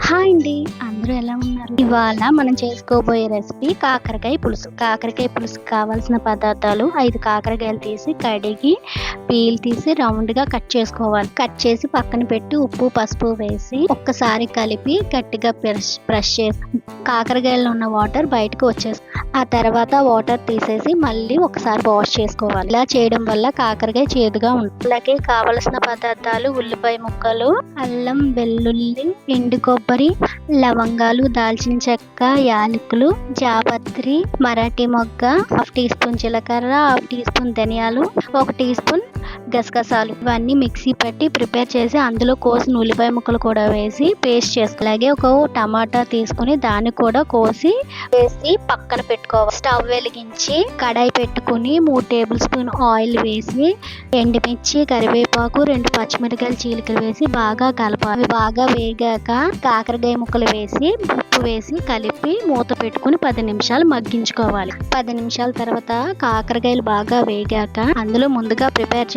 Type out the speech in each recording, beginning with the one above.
Hi అండి. అందరూ ఎలా ఉన్నారు? ఇవాళ మనం చేసుకోబోయే రెసిపీ కాకరకాయ పులుసు. కాకరకాయ పులుసుకి కావాల్సిన పదార్థాలు 5 కాకరకాయలు తీసి కడిగి పీల్ తీసి రౌండ్‌గా కట్ చేసుకోవాలి. కట్ చేసి పక్కన పెట్టి ఉప్పు, పసుపు వేసి ఒక్కసారి కలిపి గట్టిగా ప్రెస్ చేసి కాకరకాయలో ఉన్న వాటర్ బయటకు వచ్చేస్తుంది. ఆ తర్వాత వాటర్ తీసేసి మళ్ళీ ఒకసారి వాష్ చేసుకోవాలి. ఇలా చేయడం వల్ల కాకరకాయ చేదుగా ఉంటుంది. అలాగే కావలసిన పదార్థాలు ఉల్లిపాయ ముక్కలు, అల్లం, వెల్లుల్లి, ఎండు కొబ్బరి, లవంగాలు, దాల్చిన చెక్క, యాలకులు, జాపత్రి, మరాఠీ మొగ్గ, 1/2 టీ స్పూన్ జీలకర్ర, 1/2 టీ స్పూన్ ధనియాలు, 1 టీ స్పూన్ గసగసాలు ఇవన్నీ మిక్సీ పెట్టి ప్రిపేర్ చేసి అందులో కోసిన ఉల్లిపాయ ముక్కలు కూడా వేసి పేస్ట్ చేసుకోవాలి. అలాగే ఒక టమాటా తీసుకుని దాన్ని కూడా కోసి వేసి పక్కన పెట్టుకోవాలి. స్టవ్ వెలిగించి కడాయి పెట్టుకుని 3 టేబుల్ స్పూన్ ఆయిల్ వేసి ఎండుమిర్చి, కరివేపాకు, 2 పచ్చిమిరపకాయలు చీలికలు వేసి బాగా కలపాలి. బాగా వేగాక కాకరకాయ ముక్కలు వేసి ఉప్పు వేసి కలిపి మూత పెట్టుకుని 10 నిమిషాలు మగ్గించుకోవాలి. 10 నిమిషాల తర్వాత కాకరకాయలు బాగా వేగాక అందులో ముందుగా ప్రిపేర్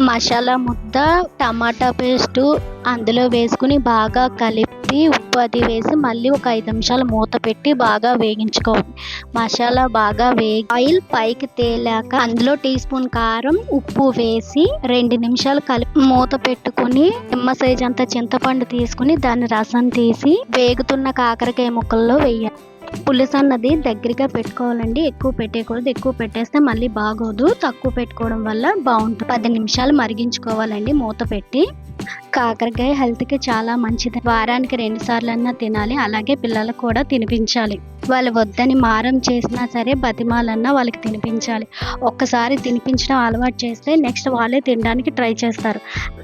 మసాలా ముద్ద, టమాటా పేస్టు అందులో వేసుకుని బాగా కలిపి ఉప్పు అది వేసి మళ్ళీ ఒక 5 నిమిషాలు మూత పెట్టి బాగా వేగించుకోవాలి. మసాలా బాగా ఆయిల్ పైకి తేలాక అందులో టీ స్పూన్ కారం, ఉప్పు వేసి 2 నిమిషాలు కలిపి మూత పెట్టుకుని నిమ్మ సైజ్ అంత చింతపండు తీసుకుని దాని రసం తీసి వేగుతున్న కాకరకాయ ముక్కల్లో వేయాలి. పులుసు అన్నది దగ్గరగా పెట్టుకోవాలండి. ఎక్కువ పెట్టేయకూడదు. ఎక్కువ పెట్టేస్తే మళ్ళీ బాగోదు. తక్కువ పెట్టుకోవడం వల్ల బాగుంటుంది. 10 నిమిషాలు మరిగించుకోవాలండి మూత పెట్టి. కాకరకాయ హెల్త్కి చాలా మంచిది. వారానికి 2 సార్లన్నా తినాలి. అలాగే పిల్లలకు కూడా తినిపించాలి. వాళ్ళు వద్దని మారం చేసినా సరే బతిమాలన్నా వాళ్ళకి తినిపించాలి. ఒక్కసారి తినిపించడం అలవాటు చేస్తే నెక్స్ట్ వాళ్ళే తినడానికి ట్రై చేస్తారు.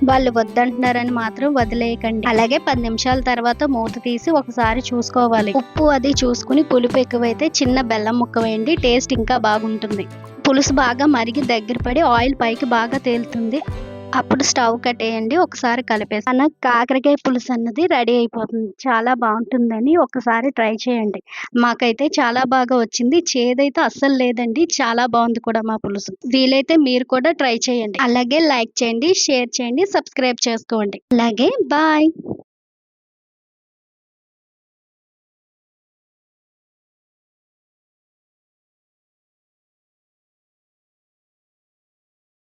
వాళ్ళు వద్దంటున్నారని మాత్రం వదిలేయకండి. అలాగే 10 నిమిషాల తర్వాత మూత తీసి ఒకసారి చూసుకోవాలి. ఉప్పు అది చూసుకుని పులుపు ఎక్కువైతే చిన్న బెల్లం ముక్క వేయండి. టేస్ట్ ఇంకా బాగుంటుంది. పులుసు బాగా మరిగి దగ్గర పడి ఆయిల్ పైకి బాగా తేలుతుంది. అప్పుడు స్టవ్ కట్టేయండి. ఒకసారి కలిపేసి మన కాకరకాయ పులుసు అన్నది రెడీ అయిపోతుంది. చాలా బాగుంటుందని ఒకసారి ట్రై చేయండి. మాకైతే చాలా బాగా వచ్చింది. చేదైతే అస్సలు లేదండి. చాలా బాగుంది కూడా మా పులుసు. వీలైతే మీరు కూడా ట్రై చేయండి. అలాగే లైక్ చేయండి, షేర్ చేయండి, సబ్స్క్రైబ్ చేసుకోండి. అలాగే బాయ్.